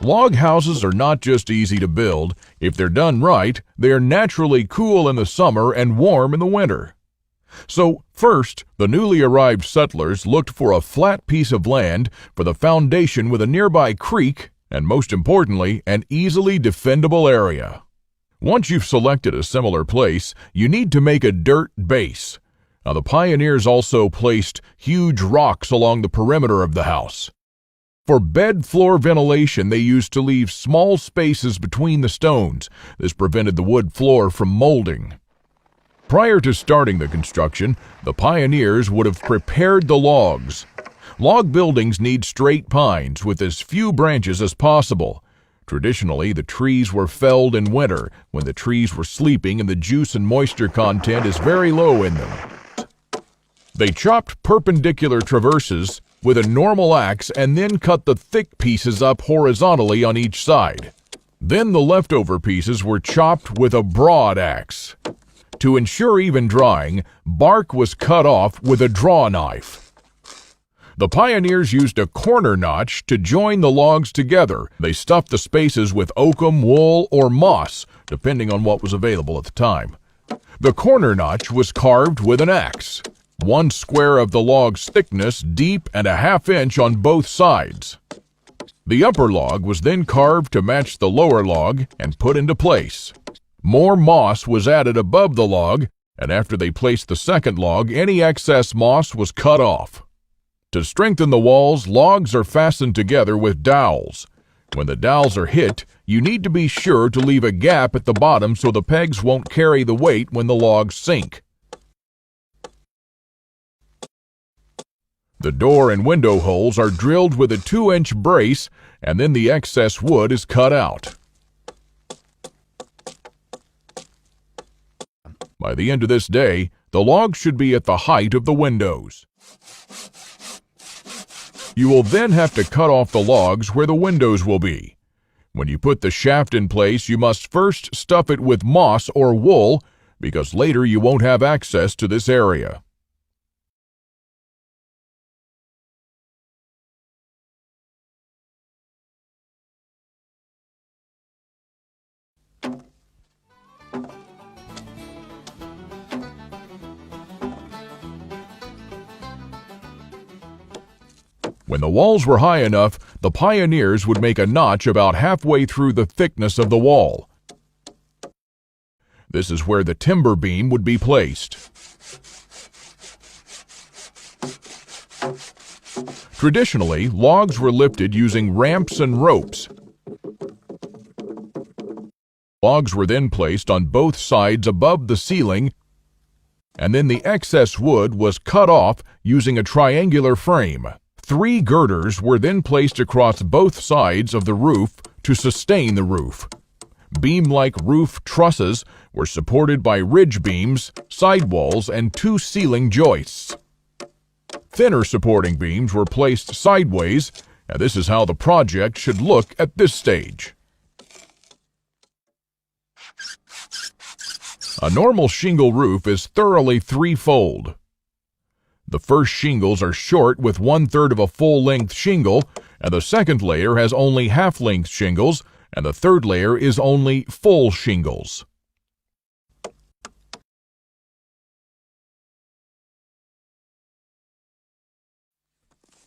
Log houses are not just easy to build. If they're done right, they are naturally cool in the summer and warm in the winter. So, first, the newly arrived settlers looked for a flat piece of land for the foundation with a nearby creek and, most importantly, an easily defendable area. Once you've selected a similar place, you need to make a dirt base. Now, the pioneers also placed huge rocks along the perimeter of the house. For bed floor ventilation, they used to leave small spaces between the stones. This prevented the wood floor from molding. Prior to starting the construction, the pioneers would have prepared the logs. Log buildings need straight pines with as few branches as possible. Traditionally, the trees were felled in winter when the trees were sleeping and the juice and moisture content is very low in them. They chopped perpendicular traverses with a normal axe and then cut the thick pieces up horizontally on each side. Then the leftover pieces were chopped with a broad axe. To ensure even drying, bark was cut off with a draw knife. The pioneers used a corner notch to join the logs together. They stuffed the spaces with oakum, wool, or moss, depending on what was available at the time. The corner notch was carved with an axe. 1 square of the log's thickness, deep and a ½ inch on both sides. The upper log was then carved to match the lower log and put into place. More moss was added above the log, and after they placed the second log, any excess moss was cut off. To strengthen the walls, logs are fastened together with dowels. When the dowels are hit, you need to be sure to leave a gap at the bottom so the pegs won't carry the weight when the logs sink. The door and window holes are drilled with a 2-inch brace, and then the excess wood is cut out. By the end of this day, the logs should be at the height of the windows. You will then have to cut off the logs where the windows will be. When you put the shaft in place, you must first stuff it with moss or wool, because later you won't have access to this area. When the walls were high enough, the pioneers would make a notch about halfway through the thickness of the wall. This is where the timber beam would be placed. Traditionally, logs were lifted using ramps and ropes. Logs were then placed on both sides above the ceiling, and then the excess wood was cut off using a triangular frame. 3 girders were then placed across both sides of the roof to sustain the roof. Beam-like roof trusses were supported by ridge beams, sidewalls, and 2 ceiling joists. Thinner supporting beams were placed sideways, and this is how the project should look at this stage. A normal shingle roof is thoroughly 3-fold. The first shingles are short with 1/3 of a full-length shingle, and the second layer has only half-length shingles, and the third layer is only full shingles.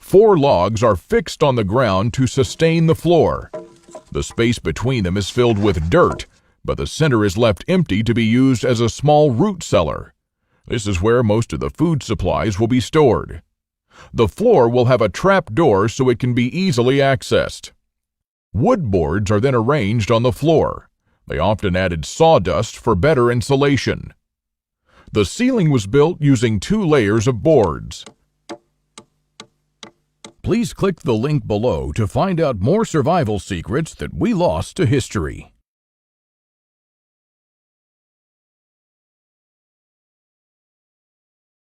Four logs are fixed on the ground to sustain the floor. The space between them is filled with dirt, but the center is left empty to be used as a small root cellar. This is where most of the food supplies will be stored. The floor will have a trap door so it can be easily accessed. Wood boards are then arranged on the floor. They often added sawdust for better insulation. The ceiling was built using 2 layers of boards. Please click the link below to find out more survival secrets that we lost to history.